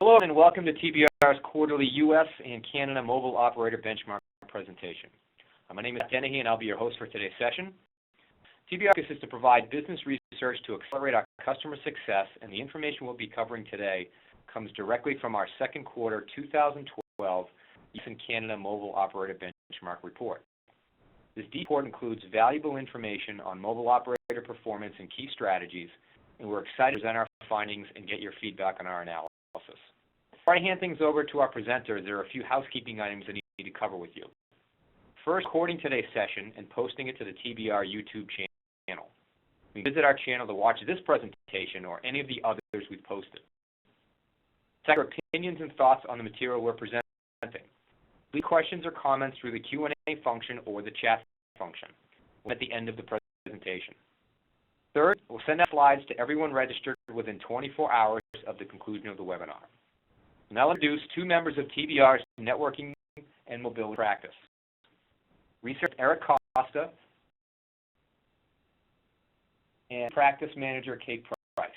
Hello and welcome to TBR's quarterly U.S. and Canada Mobile Operator Benchmark presentation. My name is Dennehy and I'll be your host for today's session. TBR is to provide business research to accelerate our customer success, and the information we'll be covering today comes directly from our second quarter 2012 U.S. and Canada Mobile Operator Benchmark report. This report includes valuable information on mobile operator performance and key strategies, and we're excited to present our findings and get your feedback on our analysis. Before I hand things over to our presenters, there are a few housekeeping items I need to cover with you. First, recording today's session and posting it to the TBR YouTube channel. You can visit our channel to watch this presentation or any of the others we've posted. Second, opinions and thoughts on the material we're presenting. Leave questions or comments through the Q&A function or the chat function at the end of the presentation. Third, we'll send out slides to everyone registered within 24 hours of the conclusion of the webinar. Now I'll introduce two members of TBR's networking and mobility practice. Research Eric Costa and practice manager Kate Price.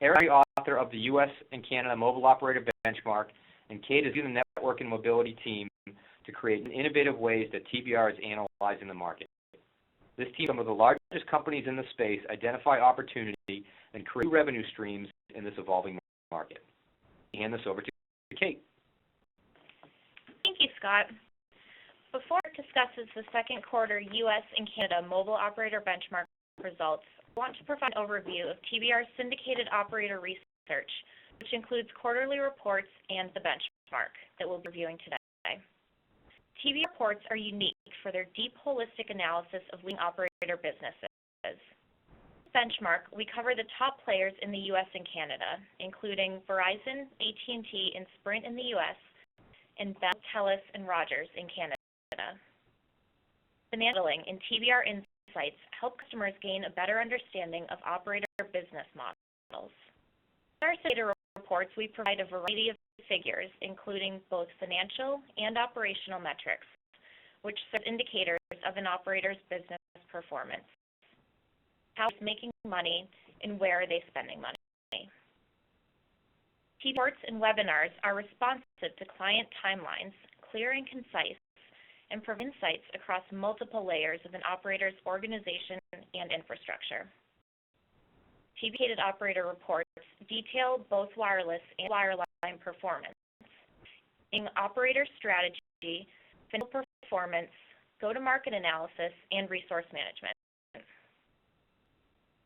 Eric is the author of the U.S. and Canada Mobile Operator Benchmark, and Kate is leading the network and mobility team to create innovative ways that TBR is analyzing the market. This team, some of the largest companies in the space, identify opportunity and create revenue streams in this evolving market. I hand this over to Kate. Thank you, Scott. Before it discusses the second quarter U.S. and Canada Mobile Operator Benchmark results, I want to provide an overview of TBR's syndicated operator research, which includes quarterly reports and the benchmark that we'll be reviewing today. TBR reports are unique for their deep holistic analysis of leading operator businesses. In this benchmark, we cover the top players in the U.S. and Canada, including Verizon, AT&T, and Sprint in the U.S., and Bell, Telus, and Rogers in Canada. Financial and TBR insights help customers gain a better understanding of operator business models. In our syndicated reports, we provide a variety of figures, including both financial and operational metrics, which serve indicators of an operator's business performance. How it's making money and where are they spending money. Reports and webinars are responsive to client timelines, clear and concise, and provide insights across multiple layers of an operator's organization and infrastructure. TBR operator reports detail both wireless and wireline performance, in operator strategy, financial performance, go-to-market analysis, and resource management.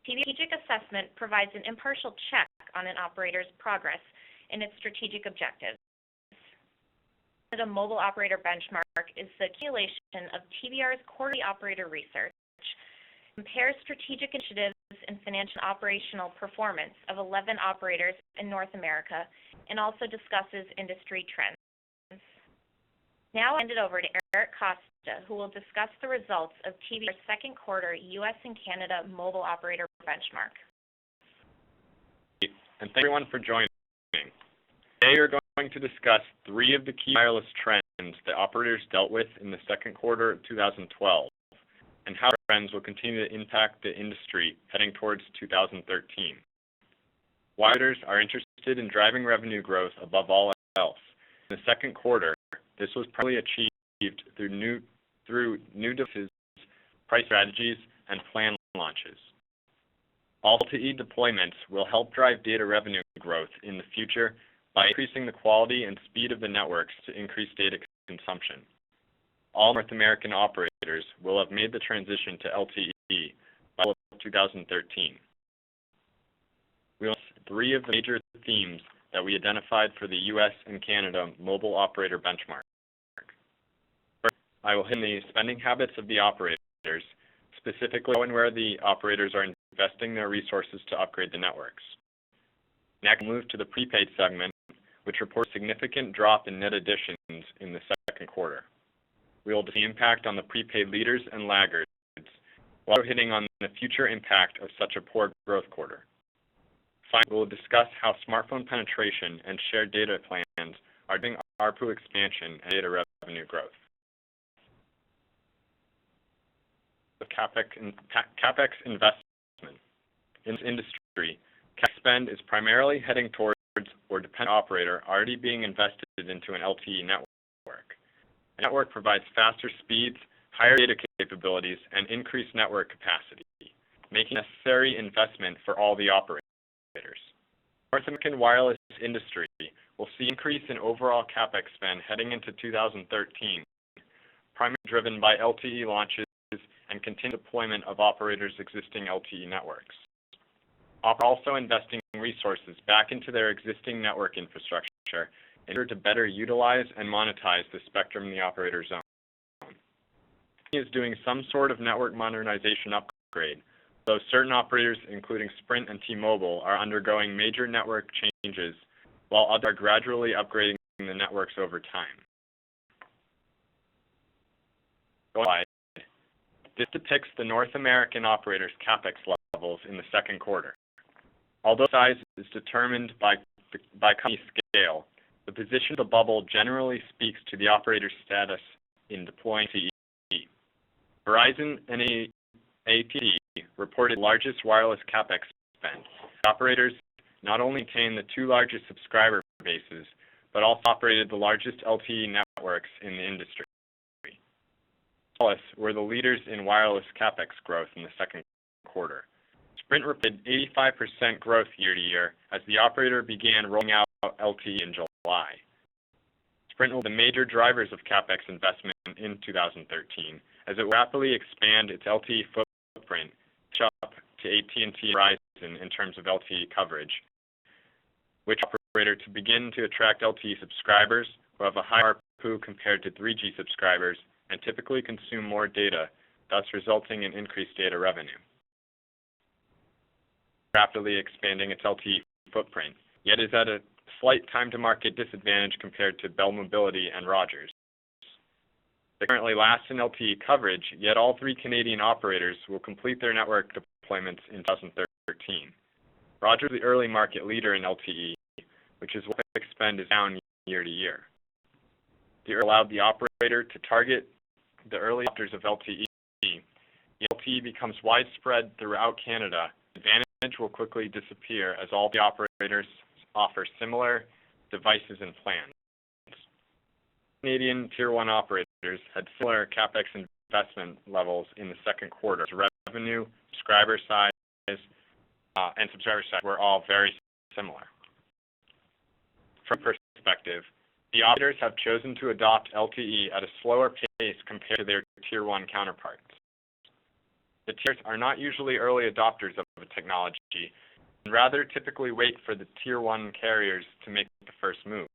Strategic assessment provides an impartial check on an operator's progress and its strategic objectives. The Mobile Operator Benchmark is the accumulation of TBR's quarterly operator research, compares strategic initiatives and financial operational performance of 11 operators in North America, and also discusses industry trends. Now I'll hand it over to Eric Costa, who will discuss the results of TBR's second quarter U.S. and Canada Mobile Operator Benchmark. And thank everyone for joining. Today we're going to discuss three of the key wireless trends that operators dealt with in the second quarter of 2012, and how trends will continue to impact the industry heading towards 2013. Operators are interested in driving revenue growth above all else. In the second quarter, this was primarily achieved through new devices, price strategies, and plan launches. LTE deployments will help drive data revenue growth in the future by increasing the quality and speed of the networks to increase data consumption. All North American operators will have made the transition to LTE by 2013. We will list three of the major themes that we identified for the U.S. and Canada Mobile Operator Benchmark. First, I will hit the spending habits of the operators, specifically how and where the operators are investing their resources to upgrade the networks. Next, we'll move to the prepaid segment, which reports a significant drop in net additions in the second quarter. We will discuss the impact on the prepaid leaders and laggards, while hitting on the future impact of such a poor growth quarter. Finally, we will discuss how smartphone penetration and shared data plans are driving ARPU expansion and data revenue growth. The Capex Investment. In this industry, CapEx spend is primarily heading towards or dependent operator already being invested into an LTE network. The network provides faster speeds, higher data capabilities, and increased network capacity, making a necessary investment for all the operators. The North American wireless industry will see an increase in overall Capex spend heading into 2013, primarily driven by LTE launches and continued deployment of operators' existing LTE networks. Operators are also investing resources back into their existing network infrastructure in order to better utilize and monetize the spectrum the operators own. The company is doing some sort of network modernization upgrade, though certain operators, including Sprint and T-Mobile, are undergoing major network changes, while others are gradually upgrading the networks over time. This depicts the North American operators' Capex levels in the second quarter. Although size is determined by company scale, the position of the bubble generally speaks to the operator's status in deploying LTE. Verizon and AT&T reported largest wireless Capex spend. The operators not only maintain the two largest subscriber bases, but also operated the largest LTE networks in the industry. Analyst were the leaders in wireless Capex growth in the second quarter. Sprint reported 85% growth year-to-year as the operator began rolling out LTE in July. Sprint will be the major drivers of Capex investment in 2013 as it rapidly expand its LTE footprint, catch up to AT&T and Verizon in terms of LTE coverage, which operator to begin to attract LTE subscribers who have a higher ARPU compared to 3G subscribers and typically consume more data, thus resulting in increased data revenue. Rapidly expanding its LTE footprint, yet is at a slight time-to-market disadvantage compared to Bell Mobility and Rogers. They currently last in LTE coverage, yet all three Canadian operators will complete their network deployments in 2013. Rogers is the early market leader in LTE, which is why Capex spend is down year-to-year. The allowed the operator to target the early adopters of LTE. The LTE becomes widespread throughout Canada. The advantage will quickly disappear as all the operators offer similar devices and plans. Canadian Tier 1 operators had similar Capex investment levels in the second quarter. Revenue, subscriber size, and subscriber size were all very similar. From perspective, the operators have chosen to adopt LTE at a slower pace compared to their Tier 1 counterparts. The tiers are not usually early adopters of a technology, and rather typically wait for the Tier 1 carriers to make the first move.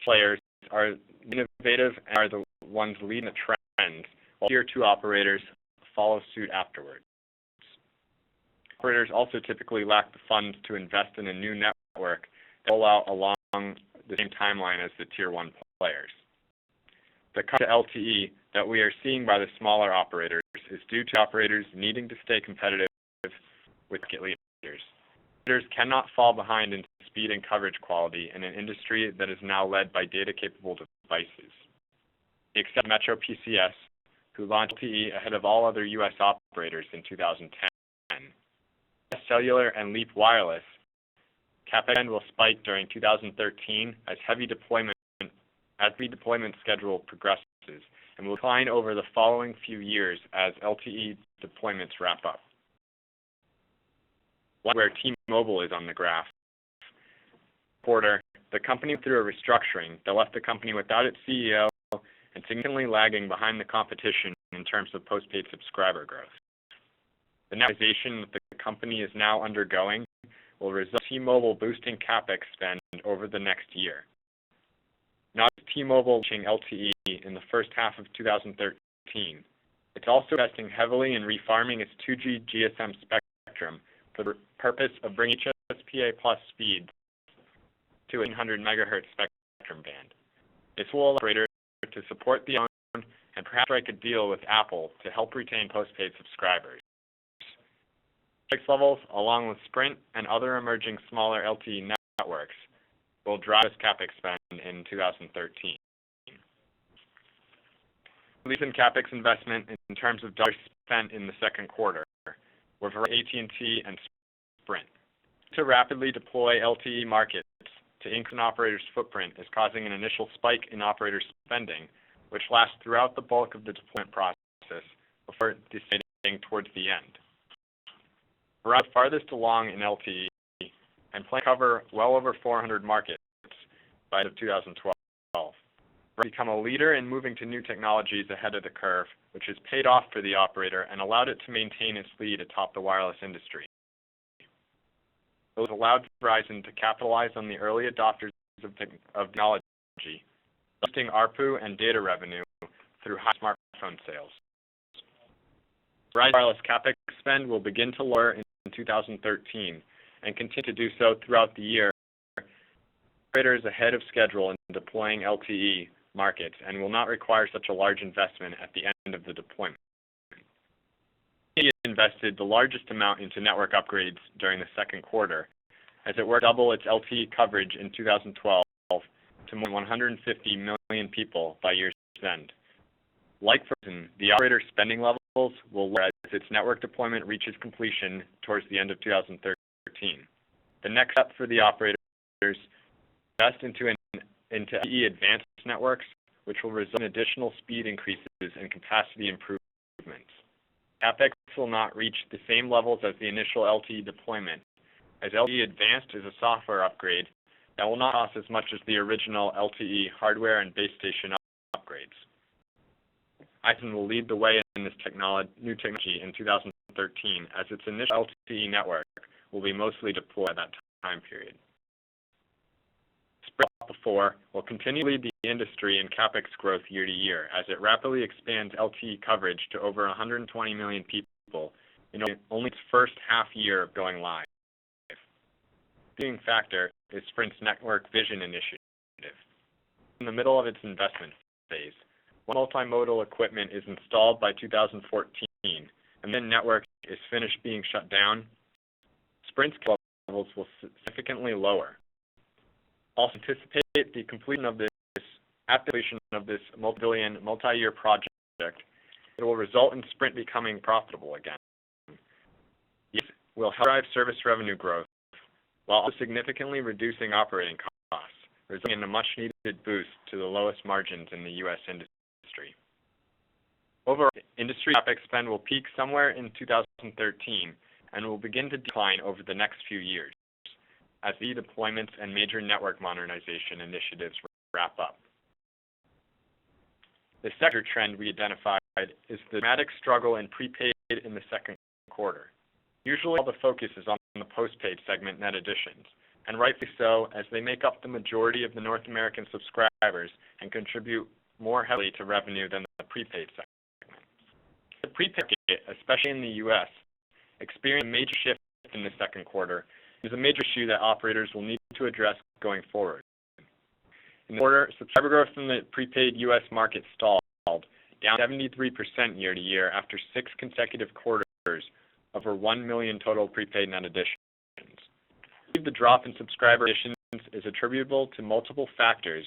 Players are innovative and are the ones leading the trend, while Tier 2 operators follow suit afterwards. Operators also typically lack the funds to invest in a new network that will allow along the same timeline as the Tier 1 players. The cut to LTE that we are seeing by the smaller operators is due to operators needing to stay competitive with market leaders. Operators cannot fall behind in speed and coverage quality in an industry that is now led by data-capable devices. Except Metro PCS, who launched LTE ahead of all other U.S. operators in 2010. Cellular and Leap Wireless, Capex will spike during 2013 as heavy deployment schedule progresses and will decline over the following few years as LTE deployments wrap up. Where T-Mobile is on the graph. Quarter, the company went through a restructuring that left the company without its CEO and significantly lagging behind the competition in terms of postpaid subscriber growth. The modernization that the company is now undergoing will result in T-Mobile boosting Capex spend over the next year. Not just T-Mobile launching LTE in the first half of 2013, it's also investing heavily in refarming its 2G GSM spectrum for the purpose of bringing HSPA plus speeds to a 100 MHz spectrum band. This will allow operators to support the own and perhaps strike a deal with Apple to help retain postpaid subscribers. Capex levels, along with Sprint and other emerging smaller LTE networks, will drive this Capex spend in 2013. Recent Capex investment in terms of dollars spent in the second quarter were for AT&T and Sprint. to rapidly deploy LTE markets to increase an operator's footprint is causing an initial spike in operator spending, which lasts throughout the bulk of the deployment process before descending towards the end. We're out farthest along in LTE and plan to cover well over 400 markets by the end of 2012. We've become a leader in moving to new technologies ahead of the curve, which has paid off for the operator and allowed it to maintain its lead atop the wireless industry. It has allowed Verizon to capitalize on the early adopters of technology, boosting ARPU and data revenue through high smartphone sales. Verizon Wireless Capex spend will begin to lower in 2013 and continue to do so throughout the year. Operators ahead of schedule in deploying LTE markets and will not require such a large investment at the end of the deployment. AT&T invested the largest amount into network upgrades during the second quarter, as it worked to double its LTE coverage in 2012 to more than 150 million people by year's end. Like Verizon, the operator spending levels will lower as its network deployment reaches completion towards the end of 2013. The next step for the operators is to invest into LTE advanced networks, which will result in additional speed increases and capacity improvements. Capex will not reach the same levels as the initial LTE deployment, as LTE Advanced is a software upgrade that will not cost as much as the original LTE hardware and base station upgrades. Verizon will lead the way in this new technology in 2013, as its initial LTE network will be mostly deployed at that time period. Before will continue to lead the industry in Capex growth year to year, as it rapidly expands LTE coverage to over 120 million people in only its first half year of going live. The leading factor is Sprint's Network Vision initiative. In the middle of its investment phase, when multimodal equipment is installed by 2014 and then network is finished being shut down, Sprint's levels will significantly lower. Also anticipate the completion of this multi-billion, multi-year project. It will result in Sprint becoming profitable again. This will help drive service revenue growth while also significantly reducing operating costs, resulting in a much-needed boost to the lowest margins in the U.S. industry. Overall, industry Capex spend will peak somewhere in 2013 and will begin to decline over the next few years as the deployments and major network modernization initiatives wrap up. The sector trend we identified is the dramatic struggle in prepaid in the second quarter. Usually all the focus is on the postpaid segment net additions, and rightfully so, as they make up the majority of the North American subscribers and contribute more heavily to revenue than the prepaid segment. The prepaid market, especially in the U.S., experienced a major shift in the second quarter. Is a major issue that operators will need to address going forward. In the quarter, subscriber growth in the prepaid U.S. market stalled, down 73% year to year after 6 consecutive quarters over 1 million total prepaid net additions. The drop in subscriber additions is attributable to multiple factors,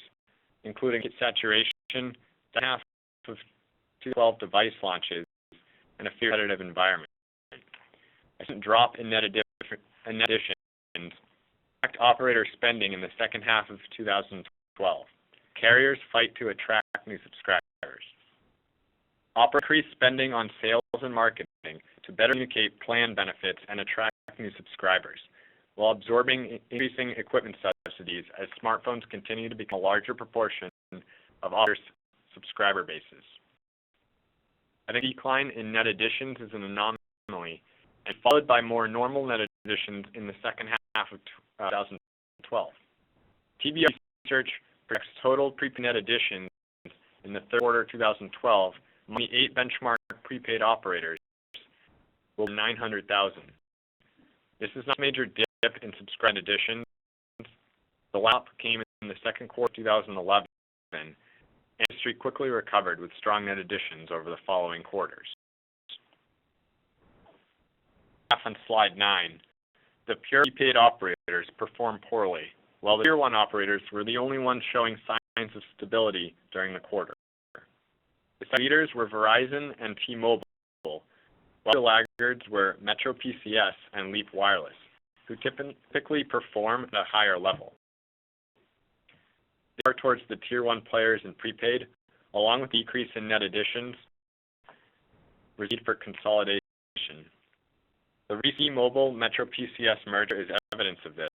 including saturation, the half of 2012 device launches, and a fierce competitive environment. A drop in net additions impact operator spending in the second half of 2012. Carriers fight to attract new subscribers. Operators increase spending on sales and marketing to better communicate plan benefits and attract new subscribers, while absorbing increasing equipment subsidies as smartphones continue to become a larger proportion of operators' subscriber bases. I think a decline in net additions is an anomaly, and followed by more normal net additions in the second half of 2012. TBR research projects total prepaid net additions in the third quarter of 2012 among the 8 benchmark prepaid operators will be 900,000. This is not a major dip in subscriber additions. The lap came in the second quarter of 2011, and the industry quickly recovered with strong net additions over the following quarters. On slide 9, the pure prepaid operators performed poorly, while the Tier 1 operators were the only ones showing signs of stability during the quarter. The leaders were Verizon and T-Mobile, while the laggards were Metro PCS and Leap Wireless, who typically perform at a higher level. They are towards the Tier 1 players in prepaid, along with decrease in net additions, need for consolidation. The recent Mobile Metro PCS merger is evidence of this.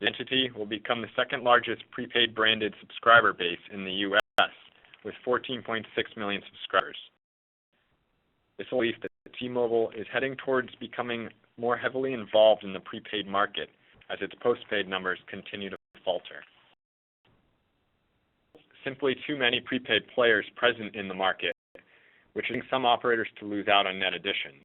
The entity will become the second largest prepaid branded subscriber base in the U.S. with 14.6 million subscribers. This belief that T-Mobile is heading towards becoming more heavily involved in the prepaid market as its postpaid numbers continue to falter. Simply too many prepaid players present in the market, which is some operators to lose out on net additions.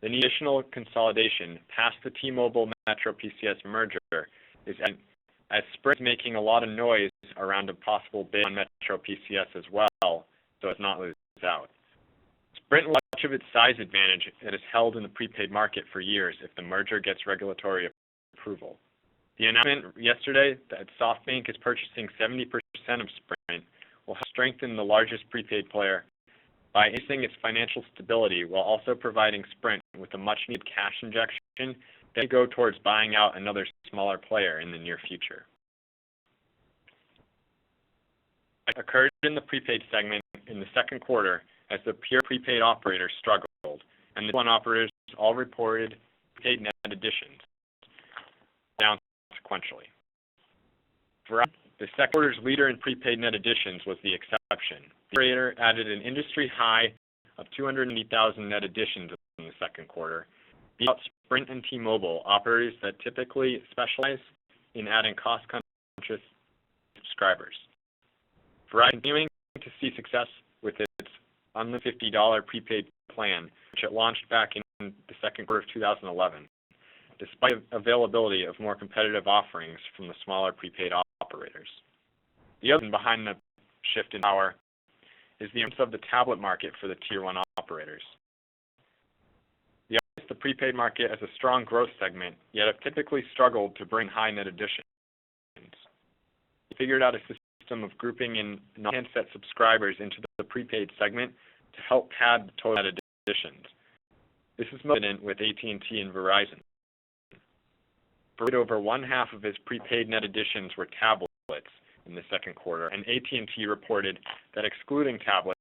The additional consolidation past the T-Mobile Metro PCS merger is as Sprint is making a lot of noise around a possible bid on Metro PCS as well, so as not lose out. Sprint lost much of its size advantage it has held in the prepaid market for years if the merger gets regulatory approval. The announcement yesterday that SoftBank is purchasing 70% of Sprint will help strengthen the largest prepaid player by increasing its financial stability while also providing Sprint with a much-needed cash injection that go towards buying out another smaller player in the near future. It occurred in the prepaid segment in the second quarter as the pure prepaid operators struggled, and the Tier 1 operators all reported prepaid net additions, down sequentially. Verizon, the second quarter's leader in prepaid net additions, was the exception. The operator added an industry high of 280,000 net additions in the second quarter, beating out Sprint and T-Mobile, operators that typically specialize in adding cost-conscious subscribers. Verizon continuing to see success with its unlimited $50 prepaid plan, which it launched back in the second quarter of 2011, despite availability of more competitive offerings from the smaller prepaid operators. The other reason behind the shift in power is the importance of the tablet market for the Tier 1 operators. The prepaid market as a strong growth segment, yet have typically struggled to bring high net additions. They figured out a system of grouping in non-handset subscribers into the prepaid segment to help pad the total net additions. This is most evident with AT&T and Verizon. Over one half of its prepaid net additions were tablets in the second quarter, and AT&T reported that excluding tablets,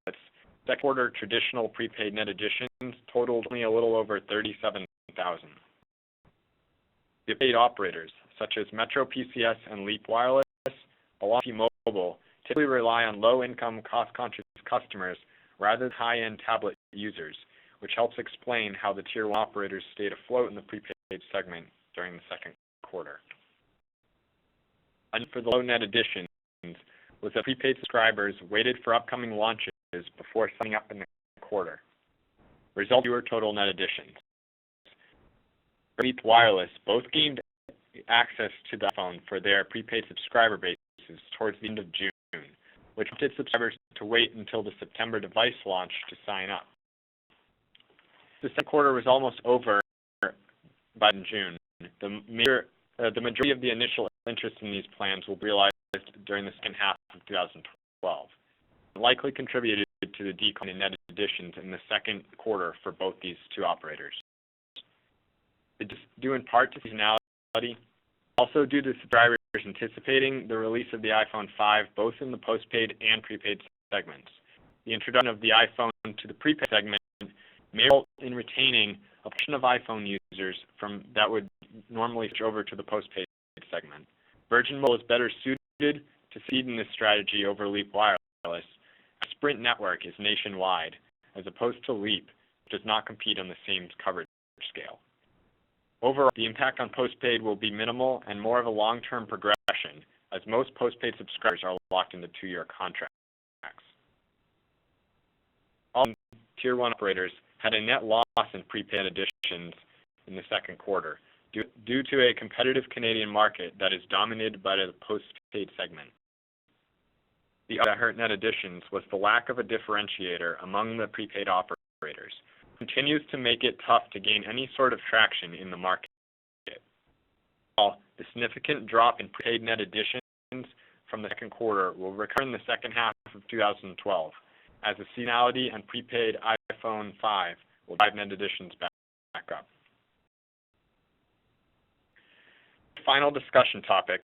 second quarter traditional prepaid net additions totaled only a little over 37,000. The prepaid operators, such as Metro PCS and Leap Wireless, along with T-Mobile, typically rely on low-income, cost-conscious customers rather than high-end tablet users, which helps explain how the Tier 1 operators stayed afloat in the prepaid segment during the second quarter. And for the low net additions was that prepaid subscribers waited for upcoming launches before signing up in the quarter, resulting in fewer total net additions. Leap Wireless both gained access to the iPhone for their prepaid subscriber bases towards the end of June, which prompted subscribers to wait until the September device launch to sign up. The second quarter was almost over by June. The majority of the initial interest in these plans will be realized during the second half of 2012, and likely contributed to the decline in net additions in the second quarter for both these two operators. It is due in part to seasonality, also due to subscribers anticipating the release of the iPhone 5 both in the postpaid and prepaid segments. The introduction of the iPhone to the prepaid segment may result in retaining a portion of iPhone users that would normally switch over to the postpaid segment. Virgin Mobile is better suited to succeed in this strategy over Leap Wireless. A Sprint network is nationwide, as opposed to Leap, which does not compete on the same coverage scale. Overall, the impact on postpaid will be minimal and more of a long-term progression, as most postpaid subscribers are locked into 2-year contracts. All Tier 1 operators had a net loss in prepaid additions in the second quarter, due to a competitive Canadian market that is dominated by the postpaid segment. The other that hurt net additions was the lack of a differentiator among the prepaid operators, which continues to make it tough to gain any sort of traction in the market. The significant drop in prepaid net additions from the second quarter will recur in the second half of 2012, as the seasonality and prepaid iPhone 5 will drive net additions back up. final discussion topic,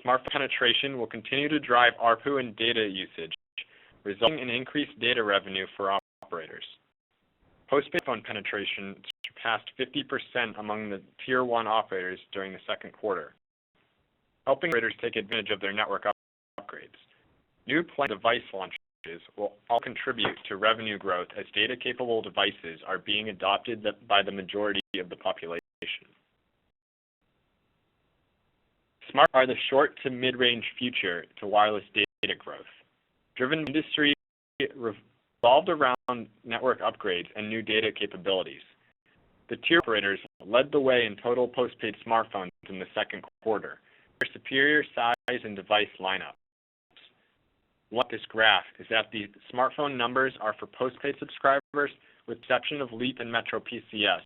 smartphone penetration will continue to drive ARPU and data usage, resulting in increased data revenue for operators. Postpaid phone penetration surpassed 50% among the Tier 1 operators during the second quarter, helping operators take advantage of their network upgrades. New plan device launches will all contribute to revenue growth as data-capable devices are being adopted by the majority of the population. Smart are the short to mid-range future to wireless data growth. Driven industry revolved around network upgrades and new data capabilities. The tier operators led the way in total postpaid smartphones in the second quarter, their superior size and device lineup. What this graph is that the smartphone numbers are for postpaid subscribers with the exception of LEAP and Metro PCS,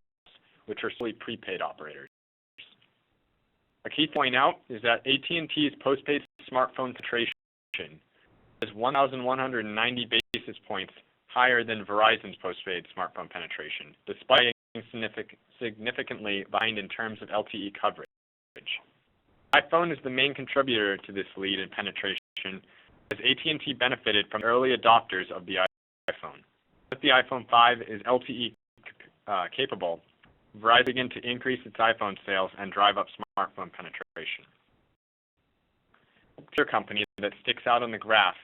which are solely prepaid operators. A key to point out is that AT&T's postpaid smartphone penetration is 1,190 basis points higher than Verizon's postpaid smartphone penetration, despite being significantly behind in terms of LTE coverage. iPhone is the main contributor to this lead in penetration, as AT&T benefited from early adopters of the iPhone. As the iPhone 5 is LTE capable, Verizon began to increase its iPhone sales and drive up smartphone penetration. Another company that sticks out on the graph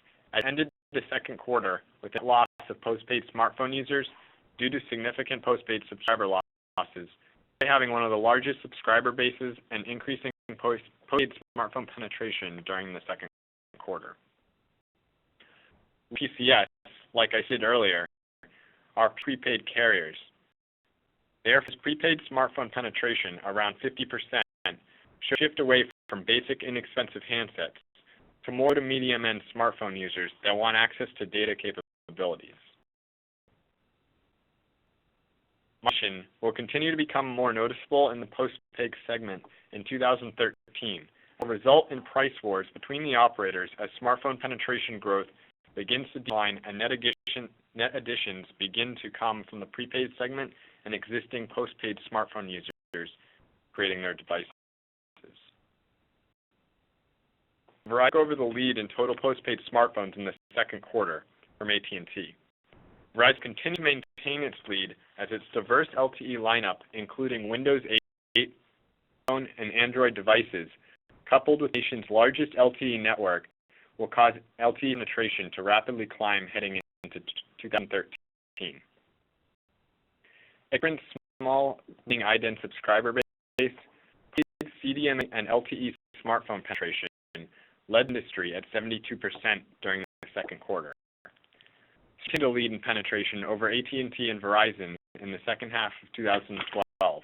ended the second quarter with a loss of postpaid smartphone users due to significant postpaid subscriber losses, having one of the largest subscriber bases and increasing postpaid smartphone penetration during the second quarter. PCS, like I said earlier, are prepaid carriers. Therefore, prepaid smartphone penetration around 50% should shift away from basic inexpensive handsets to more to medium-end smartphone users that want access to data capabilities. Modernization will continue to become more noticeable in the postpaid segment in 2013 and will result in price wars between the operators as smartphone penetration growth begins to decline and net additions begin to come from the prepaid segment and existing postpaid smartphone users creating their devices. Verizon took over the lead in total postpaid smartphones in the second quarter from AT&T. Verizon continues to maintain its lead as its diverse LTE lineup, including Windows 8 phone and Android devices, coupled with the nation's largest LTE network, will cause LTE penetration to rapidly climb heading into 2013. Sprint's small iDEN subscriber base, CDMA and LTE smartphone penetration led the industry at 72% during the second quarter. To lead in penetration over AT&T and Verizon in the second half of 2012.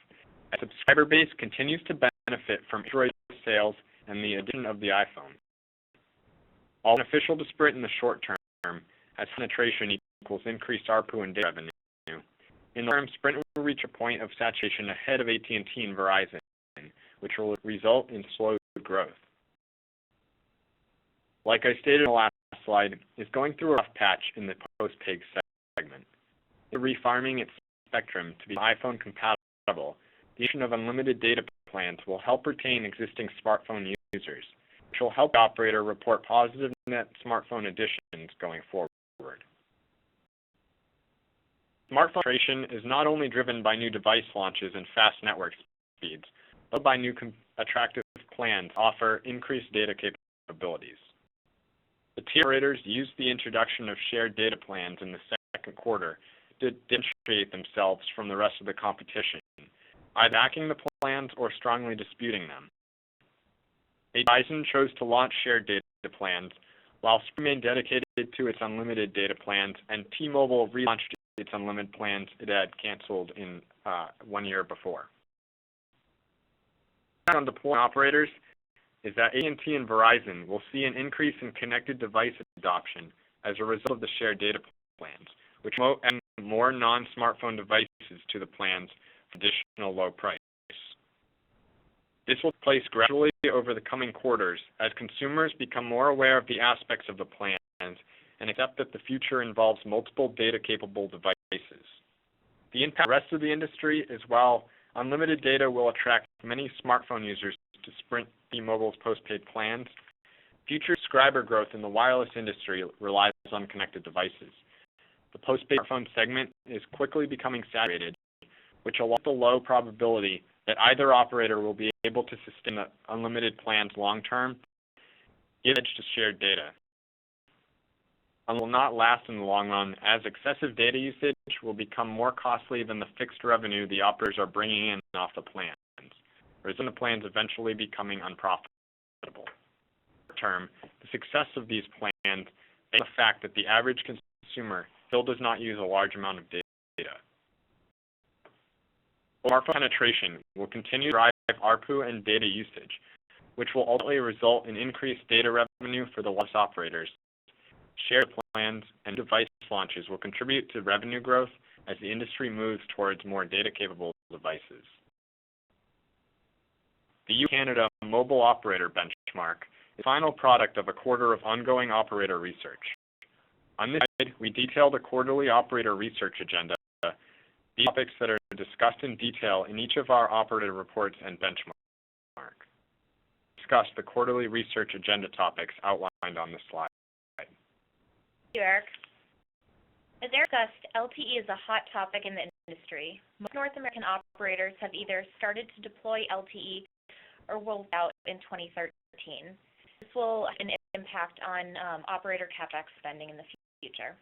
As subscriber base continues to benefit from Android sales and the addition of the iPhone. All beneficial to Sprint in the short term, as penetration equals increased ARPU and data revenue. In the long term, Sprint will reach a point of saturation ahead of AT&T and Verizon, which will result in slow growth. Like I stated in the last slide, is going through a rough patch in the postpaid segment. Refarming its spectrum to be iPhone compatible, the addition of unlimited data plans will help retain existing smartphone users, which will help the operator report positive net smartphone additions going forward. Smartphone penetration is not only driven by new device launches and fast network speeds, but by new attractive plans to offer increased data capabilities. The tier operators used the introduction of shared data plans in the second quarter to differentiate themselves from the rest of the competition, either backing the plans or strongly disputing them. Verizon chose to launch shared data plans, while Sprint remained dedicated to its unlimited data plans, and T-Mobile relaunched its unlimited plans it had canceled in 1 year before. On deploying operators is that AT&T and Verizon will see an increase in connected device adoption as a result of the shared data plans, which will add more non-smartphone devices to the plans for additional low price. This will take place gradually over the coming quarters as consumers become more aware of the aspects of the plans and accept that the future involves multiple data-capable devices. The impact on the rest of the industry is while unlimited data will attract many smartphone users to to Sprint T-Mobile's postpaid plans, future subscriber growth in the wireless industry relies on connected devices. The postpaid smartphone segment is quickly becoming saturated, which allows the low probability that either operator will be able to sustain the unlimited plans long-term, given edge to shared data. And will not last in the long run, as excessive data usage will become more costly than the fixed revenue the operators are bringing in off the plans, resulting in the plans eventually becoming unprofitable. Term, the success of these plans is the fact that the average consumer still does not use a large amount of data. Smartphone penetration will continue to drive ARPU and data usage, which will ultimately result in increased data revenue for the wireless operators. Shared plans and device launches will contribute to revenue growth as the industry moves towards more data-capable devices. The U.S.-Canada Mobile Operator Benchmark is the final product of a quarter of ongoing operator research. On this slide, we detail the quarterly operator research agenda, the topics that are discussed in detail in each of our operator reports and benchmark. Discuss the quarterly research agenda topics outlined on this slide. Thank you, Eric. As Eric discussed, LTE is a hot topic in the industry. Most North American operators have either started to deploy LTE or rolled out in 2013. This will have an impact on operator Capex spending in the future.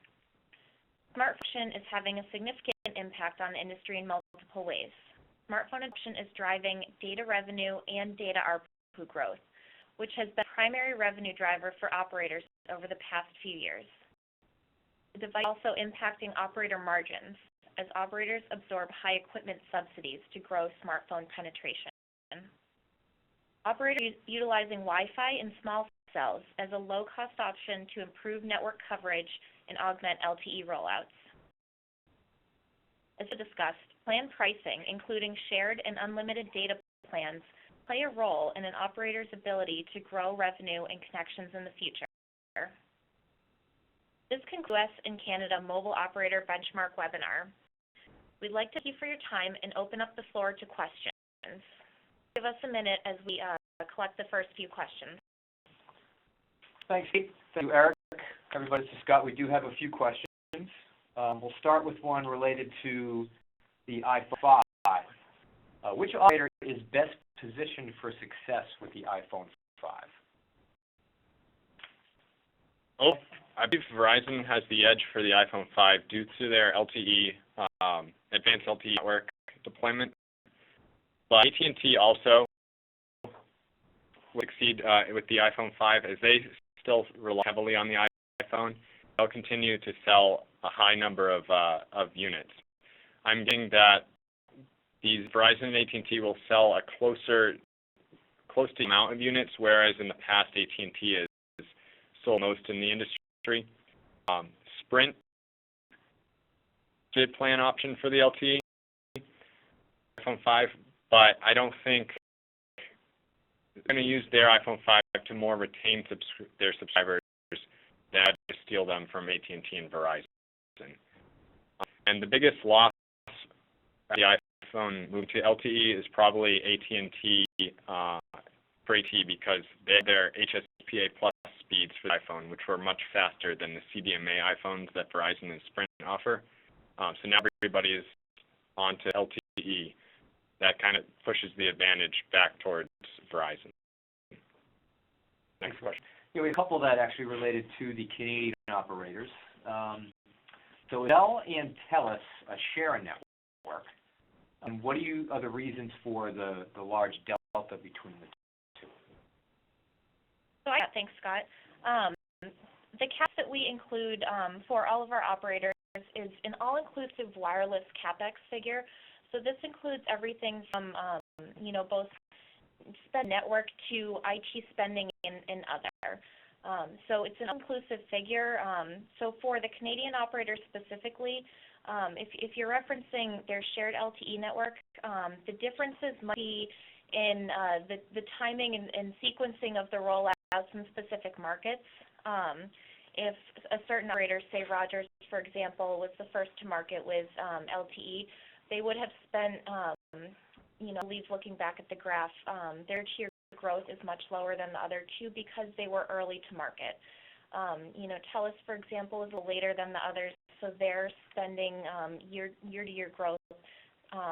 Smartphone is having a significant impact on the industry in multiple ways. Smartphone adoption is driving data revenue and data ARPU growth, which has been a primary revenue driver for operators over the past few years. The device is also impacting operator margins as operators absorb high equipment subsidies to grow smartphone penetration. Operators are utilizing Wi-Fi and small cells as a low-cost option to improve network coverage and augment LTE rollouts. As discussed, plan pricing, including shared and unlimited data plans, play a role in an operator's ability to grow revenue and connections in the future. This concludes U.S. and Canada Mobile Operator Benchmark webinar. We'd like to thank you for your time and open up the floor to questions. Give us a minute as we collect the first few questions. Thanks, Kate. Thank you, Eric. Everybody, this is Scott. We do have a few questions. We'll start with one related to the iPhone 5. Which operator is best positioned for success with the iPhone 5? Oh, I believe Verizon has the edge for the iPhone 5 due to their LTE, advanced LTE network deployment. But AT&T also will succeed with the iPhone 5 as they still rely heavily on the iPhone. They'll continue to sell a high number of units. I'm getting that these Verizon and AT&T will sell a close to the amount of units, whereas in the past AT&T has sold most in the industry. Sprint did play an option for the LTE iPhone 5, but I don't think they're going to use their iPhone 5 to more retain their subscribers than to steal them from AT&T and Verizon. And the biggest loss of the iPhone moving to LTE is probably AT&T for AT because they had their HSPA plus speeds for the iPhone, which were much faster than the CDMA iPhones that Verizon and Sprint offer. So now everybody is onto LTE. That kind of pushes the advantage back towards Verizon. Next question. Yeah, we have a couple that actually related to the Canadian operators. So Bell and TELUS share a network. What are the reasons for the large delta between the two? So thanks, Scott. The cap that we include for all of our operators is an all-inclusive wireless Capex figure. So this includes everything from, both spend network to IT spending and other. So it's an inclusive figure. So for the Canadian operators specifically, if you're referencing their shared LTE network, the differences might be in the timing and sequencing of the rollouts in specific markets. If a certain operator, say Rogers, for example, was the first to market with LTE, they would have spent, looking back at the graph, their tier growth is much lower than the other two because they were early to market. TELUS, for example, is later than the others, so their spending year-to-year growth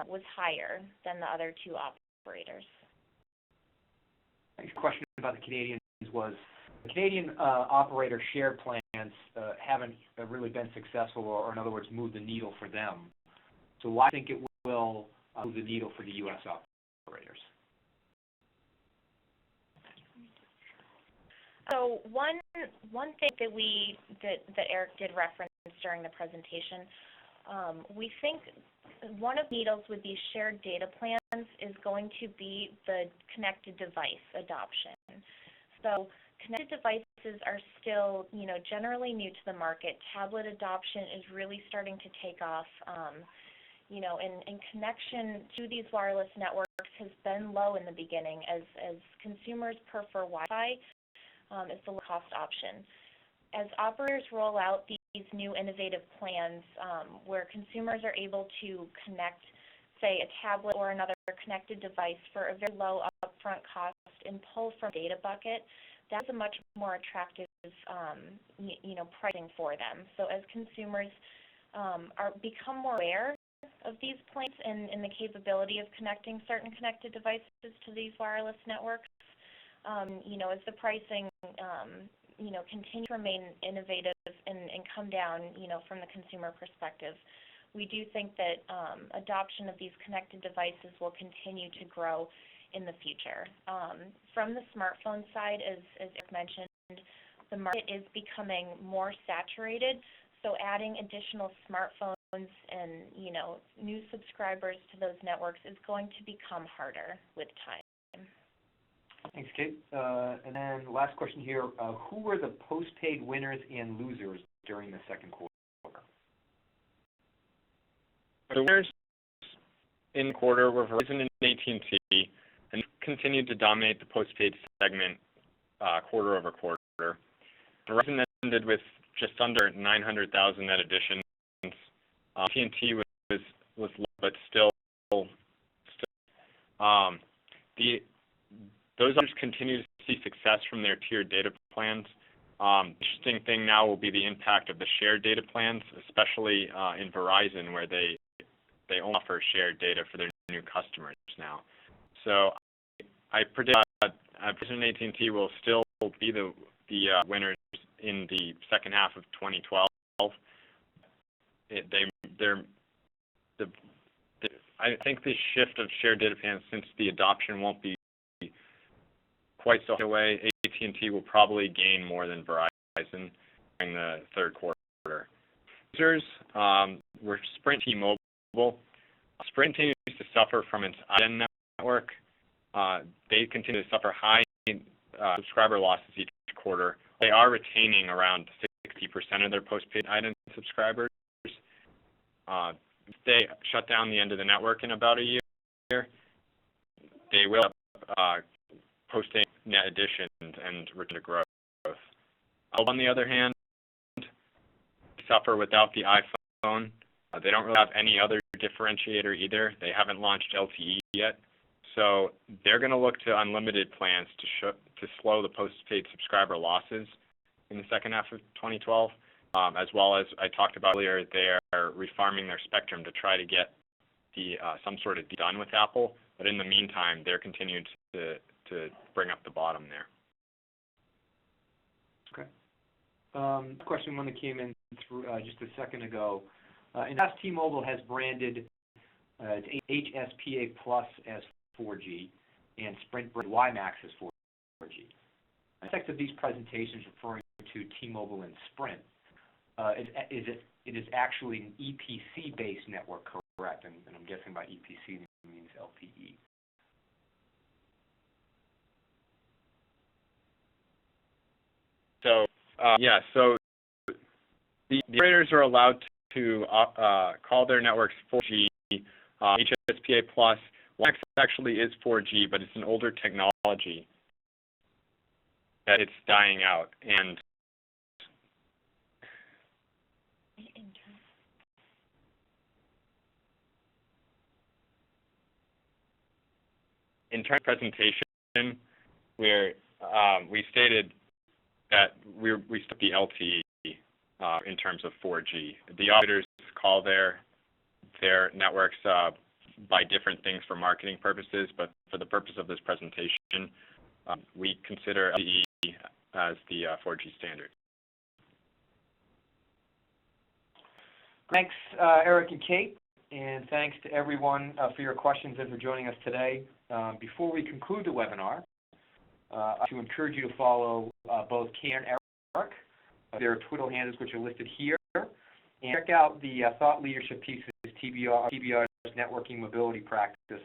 was higher than the other two operators. Next question about the Canadians was, the Canadian operator shared plans haven't really been successful, or in other words, move the needle for them. So why do you think it will move the needle for the U.S. operators? So one thing that Eric did reference during the presentation, we think one of the needles with these shared data plans is going to be the connected device adoption. So connected devices are still, generally new to the market. Tablet adoption is really starting to take off. And connection to these wireless networks has been low in the beginning as consumers prefer Wi-Fi as the low-cost option. As operators roll out these new innovative plans where consumers are able to connect, say, a tablet or another connected device for a very low upfront cost and pull from a data bucket, that's a much more attractive, pricing for them. So as consumers become more aware of these plans and the capability of connecting certain connected devices to these wireless networks, as the pricing, continue to remain innovative and come down, from the consumer perspective, we do think that adoption of these connected devices will continue to grow in the future. From the smartphone side, as Eric mentioned, the market is becoming more saturated, so adding additional smartphones and, new subscribers to those networks is going to become harder with time. Thanks, Kate. And then last question here, who were the postpaid winners and losers during the second quarter? The winners in the quarter were Verizon and AT&T, and continued to dominate the postpaid segment quarter over quarter. Verizon ended with just under 900,000 net additions. AT&T was low, but still those others continue to see success from their tiered data plans. Interesting thing now will be the impact of the shared data plans, especially in Verizon, where they only offer shared data for their new customers now. So I predict Verizon and AT&T will still be the winners in the second half of 2012. I think the shift of shared data plans, since the adoption won't be quite so away, AT&T will probably gain more than Verizon during the third quarter. Users were Sprint T-Mobile. Sprint continues to suffer from its IDEN network. They continue to suffer high subscriber losses each quarter. They are retaining around 60% of their postpaid IDEN subscribers. If they shut down the end of the network in about a year, they will posting net additions and return to growth. On the other hand, suffer without the iPhone. They don't really have any other differentiator either. They haven't launched LTE yet. So they're going to look to unlimited plans to slow the postpaid subscriber losses in the second half of 2012. As well as I talked about earlier, they are refarming their spectrum to try to get some sort of done with Apple. But in the meantime, they're continuing to bring up the bottom there. Okay. Question one that came in through just a second ago. In past, T-Mobile has branded HSPA Plus as 4G and Sprint branded WiMAX as 4G. In fact, of these presentations referring to T-Mobile and Sprint, it is actually an EPC-based network, correct? And I'm guessing by EPC means LTE. So so the operators are allowed to call their networks 4G. HSPA Plus, WiMAX actually is 4G, but it's an older technology that it's dying out. And in terms of presentation, we stated that we stood the LTE in terms of 4G. The operators call their networks by different things for marketing purposes, but for the purpose of this presentation, we consider LTE as the 4G standard. Thanks, Eric and Kate, and thanks to everyone for your questions and for joining us today. Before we conclude the webinar, to encourage you to follow both Kate and Eric, their Twitter handles which are listed here, and check out the thought leadership pieces, TBR's networking mobility practice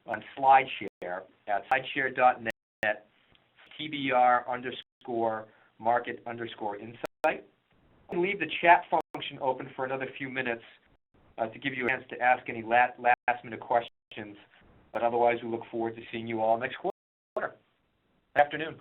on SlideShare at slideshare.net, TBR_market_insight. And leave the chat function open for another few minutes to give you a chance to ask any last-minute questions. But otherwise, we look forward to seeing you all next quarter. Good afternoon.